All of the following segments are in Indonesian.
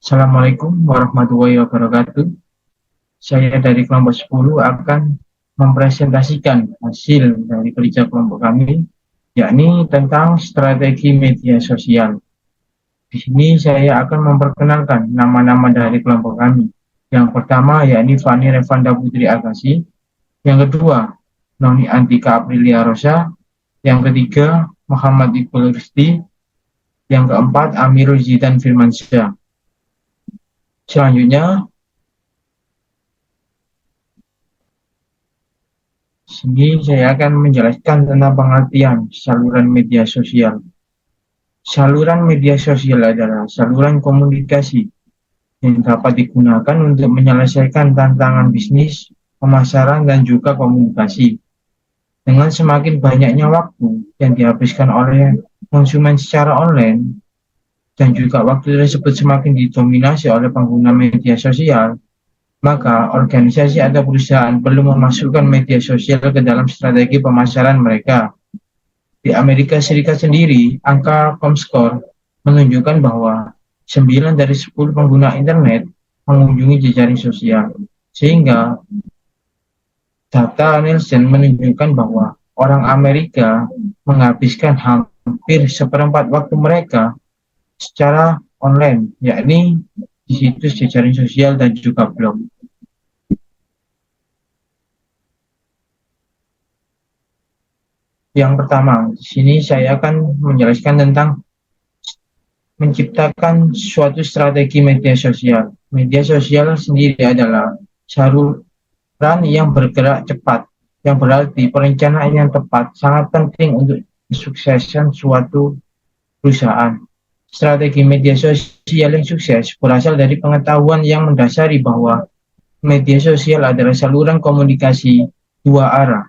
Assalamualaikum warahmatullahi wabarakatuh. Saya dari kelompok 10 akan mempresentasikan hasil dari kerja kelompok kami, yakni tentang strategi media sosial. Di sini saya akan memperkenalkan nama-nama dari kelompok kami. Yang pertama yakni Fani Revanda Putri Agassi, yang kedua Noni Antika Aprilia Rosa, yang ketiga Muhammad Iqbal Rizdi, yang keempat Amirul Zidan Firmansyah. Selanjutnya, sini saya akan menjelaskan tentang pengertian saluran media sosial. Saluran media sosial adalah saluran komunikasi yang dapat digunakan untuk menyelesaikan tantangan bisnis, pemasaran, dan juga komunikasi. Dengan semakin banyaknya waktu yang dihabiskan oleh konsumen secara online, dan juga waktu tersebut semakin didominasi oleh pengguna media sosial, maka organisasi atau perusahaan perlu memasukkan media sosial ke dalam strategi pemasaran mereka. Di Amerika Serikat sendiri, angka Comscore menunjukkan bahwa 9 dari 10 pengguna internet mengunjungi jejaring sosial. Sehingga data Nielsen menunjukkan bahwa orang Amerika menghabiskan hampir seperempat waktu mereka secara online, yakni di situs jejaring sosial dan juga blog. Yang pertama, di sini saya akan menjelaskan tentang menciptakan suatu strategi media sosial. Media sosial sendiri adalah saluran yang bergerak cepat, yang berarti perencanaan yang tepat sangat penting untuk kesuksesan suatu perusahaan. Strategi media sosial yang sukses berasal dari pengetahuan yang mendasari bahwa media sosial adalah saluran komunikasi dua arah.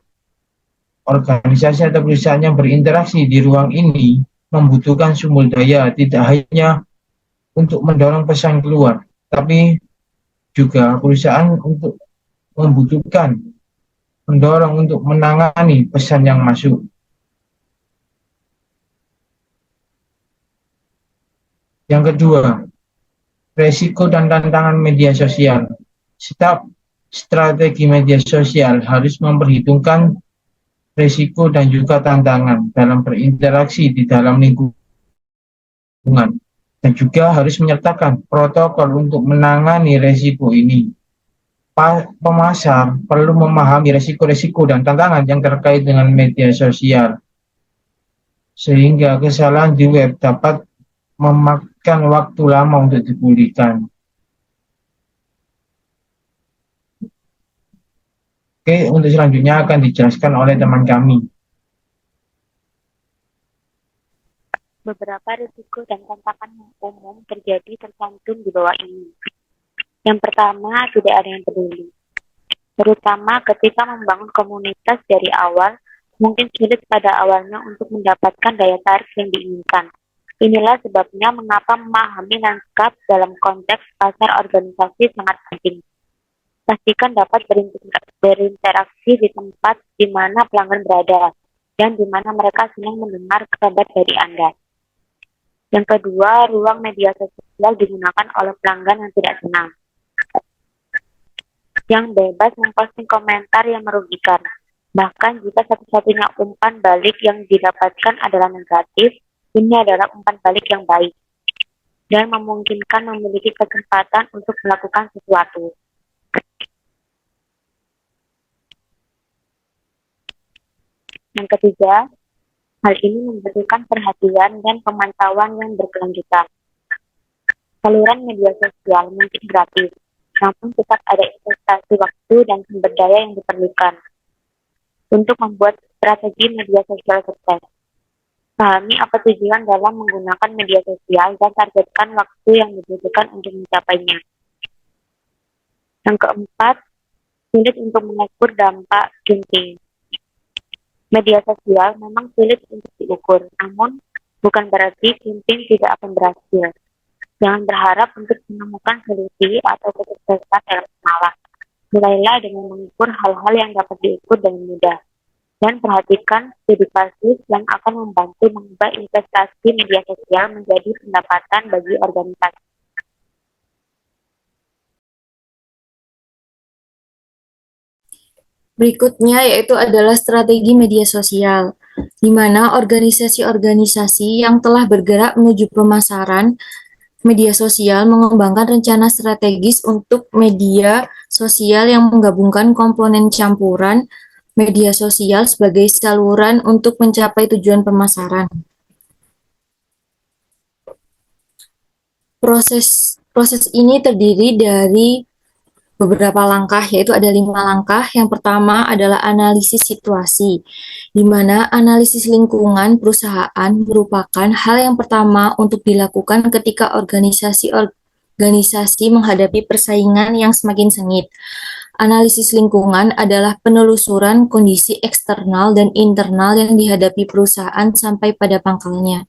Organisasi atau perusahaan yang berinteraksi di ruang ini membutuhkan sumber daya tidak hanya untuk mendorong pesan keluar, tapi juga perusahaan untuk membutuhkan mendorong untuk menangani pesan yang masuk. Yang kedua, resiko dan tantangan media sosial. Setiap strategi media sosial harus memperhitungkan resiko dan juga tantangan dalam berinteraksi di dalam lingkungan, dan juga harus menyertakan protokol untuk menangani resiko ini. Pemasar perlu memahami resiko-resiko dan tantangan yang terkait dengan media sosial, sehingga kesalahan di web dapat memakan waktu lama untuk dipulihkan. Oke, untuk selanjutnya akan dijelaskan oleh teman kami. Beberapa risiko dan tantangan yang umum terjadi tercantum di bawah ini. Yang pertama, tidak ada yang peduli. Terutama ketika membangun komunitas dari awal, mungkin sulit pada awalnya untuk mendapatkan daya tarik yang diinginkan. Inilah sebabnya mengapa memahami lanskap dalam konteks pasar organisasi sangat penting. Pastikan dapat berinteraksi di tempat di mana pelanggan berada dan di mana mereka senang mendengar kabar dari Anda. Yang kedua, ruang media sosial digunakan oleh pelanggan yang tidak senang, yang bebas memposting komentar yang merugikan. Bahkan jika satu-satunya umpan balik yang didapatkan adalah negatif, ini adalah umpan balik yang baik dan memungkinkan memiliki kesempatan untuk melakukan sesuatu. Yang ketiga, hal ini membutuhkan perhatian dan pemantauan yang berkelanjutan. Saluran media sosial mungkin gratis, namun tetap ada investasi waktu dan sumber daya yang diperlukan untuk membuat strategi media sosial sukses. Pahami apa tujuan dalam menggunakan media sosial dan targetkan waktu yang dibutuhkan untuk mencapainya. Yang keempat, sulit untuk mengukur dampak campaign. Media sosial memang sulit untuk diukur, namun bukan berarti campaign tidak akan berhasil. Jangan berharap untuk menemukan solusi atau kesuksesan dalam semalam. Mulailah dengan mengukur hal-hal yang dapat diukur dengan mudah. Dan perhatikan studi kasus yang akan membantu mengubah investasi media sosial menjadi pendapatan bagi organisasi. Berikutnya yaitu adalah strategi media sosial, di mana organisasi-organisasi yang telah bergerak menuju pemasaran media sosial mengembangkan rencana strategis untuk media sosial yang menggabungkan komponen campuran media sosial sebagai saluran untuk mencapai tujuan pemasaran. Proses ini terdiri dari beberapa langkah, yaitu ada 5 langkah. Yang pertama adalah analisis situasi, di mana analisis lingkungan perusahaan merupakan hal yang pertama untuk dilakukan ketika organisasi menghadapi persaingan yang semakin sengit. Analisis lingkungan adalah penelusuran kondisi eksternal dan internal yang dihadapi perusahaan sampai pada pangkalnya.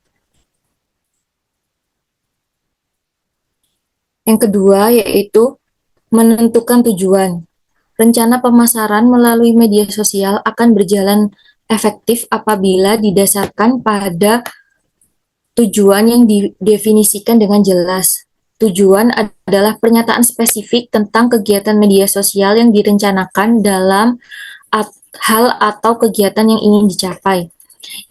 Yang kedua yaitu menentukan tujuan. Rencana pemasaran melalui media sosial akan berjalan efektif apabila didasarkan pada tujuan yang didefinisikan dengan jelas. Tujuan adalah pernyataan spesifik tentang kegiatan media sosial yang direncanakan dalam hal atau kegiatan yang ingin dicapai.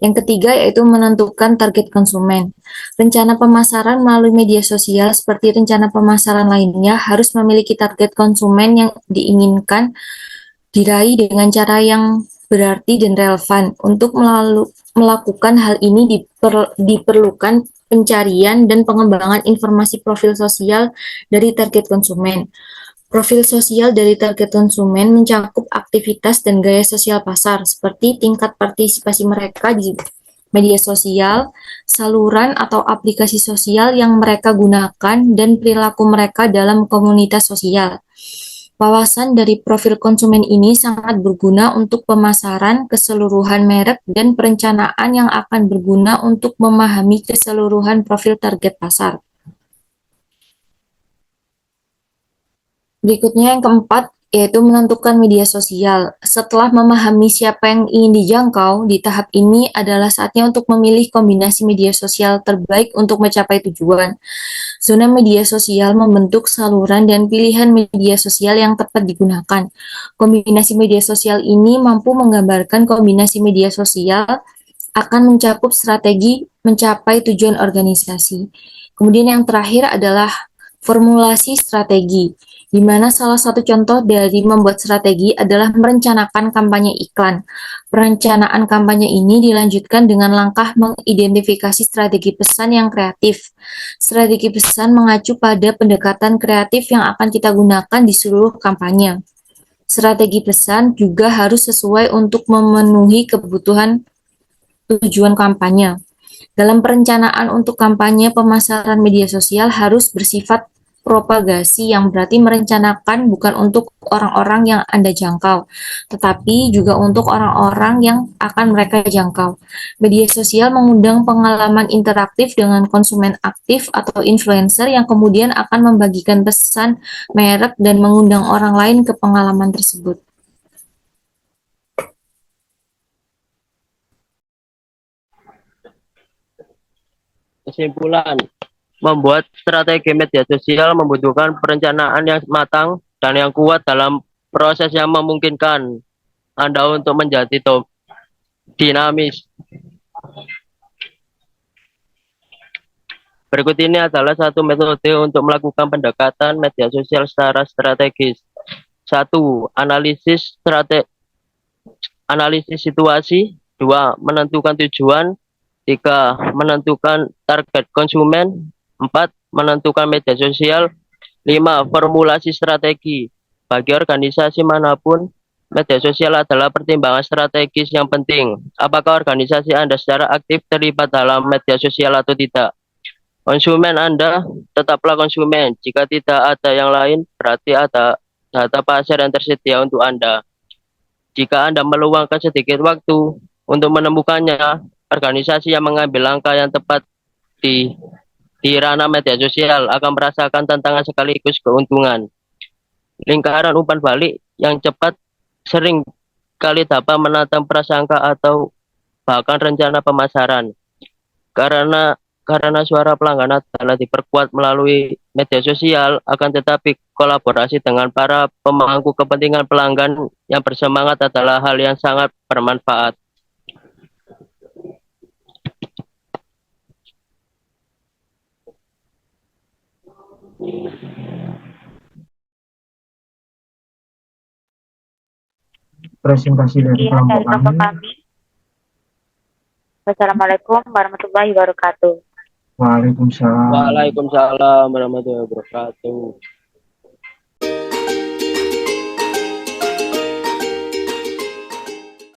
Yang ketiga yaitu menentukan target konsumen. Rencana pemasaran melalui media sosial seperti rencana pemasaran lainnya harus memiliki target konsumen yang diinginkan diraih dengan cara yang berarti dan relevan. Untuk melakukan hal ini diperlukan pencarian dan pengembangan informasi profil sosial dari target konsumen. Profil sosial dari target konsumen mencakup aktivitas dan gaya sosial pasar, seperti tingkat partisipasi mereka di media sosial, saluran atau aplikasi sosial yang mereka gunakan, dan perilaku mereka dalam komunitas sosial. Wawasan dari profil konsumen ini sangat berguna untuk pemasaran keseluruhan merek dan perencanaan yang akan berguna untuk memahami keseluruhan profil target pasar. Berikutnya yang keempat, yaitu menentukan media sosial. Setelah memahami siapa yang ingin dijangkau, di tahap ini adalah saatnya untuk memilih kombinasi media sosial terbaik untuk mencapai tujuan. Zona media sosial membentuk saluran dan pilihan media sosial yang tepat digunakan. Kombinasi media sosial ini mampu menggambarkan kombinasi media sosial akan mencakup strategi mencapai tujuan organisasi. Kemudian yang terakhir adalah formulasi strategi, di mana salah satu contoh dari membuat strategi adalah merencanakan kampanye iklan. Perencanaan kampanye ini dilanjutkan dengan langkah mengidentifikasi strategi pesan yang kreatif. Strategi pesan mengacu pada pendekatan kreatif yang akan kita gunakan di seluruh kampanye. Strategi pesan juga harus sesuai untuk memenuhi kebutuhan tujuan kampanye. Dalam perencanaan untuk kampanye pemasaran media sosial harus bersifat propagasi, yang berarti merencanakan bukan untuk orang-orang yang Anda jangkau, tetapi juga untuk orang-orang yang akan mereka jangkau. Media sosial mengundang pengalaman interaktif dengan konsumen aktif atau influencer yang kemudian akan membagikan pesan merek dan mengundang orang lain ke pengalaman tersebut. Kesimpulan, membuat strategi media sosial membutuhkan perencanaan yang matang dan yang kuat dalam proses yang memungkinkan Anda untuk menjadi dinamis. Berikut ini adalah satu metode untuk melakukan pendekatan media sosial secara strategis. 1. Analisis situasi. 2. Menentukan tujuan. 3. Menentukan target konsumen. 4. Menentukan media sosial. 5. Formulasi strategi. Bagi organisasi manapun, media sosial adalah pertimbangan strategis yang penting. Apakah organisasi Anda secara aktif terlibat dalam media sosial atau tidak? Konsumen Anda tetaplah konsumen. Jika tidak ada yang lain, berarti ada data pasar yang tersedia untuk Anda. Jika Anda meluangkan sedikit waktu untuk menemukannya, organisasi yang mengambil langkah yang tepat di ranah media sosial akan merasakan tantangan sekaligus keuntungan. Lingkaran umpan balik yang cepat sering kali dapat menantang prasangka atau bahkan rencana pemasaran. Karena karena suara pelanggan adalah diperkuat melalui media sosial, akan tetapi kolaborasi dengan para pemangku kepentingan pelanggan yang bersemangat adalah hal yang sangat bermanfaat. Presentasi dari Sekian dari kelompok kelompok kami. kami. Wassalamualaikum warahmatullahi wabarakatuh. Waalaikumsalam. Waalaikumsalam warahmatullahi wabarakatuh.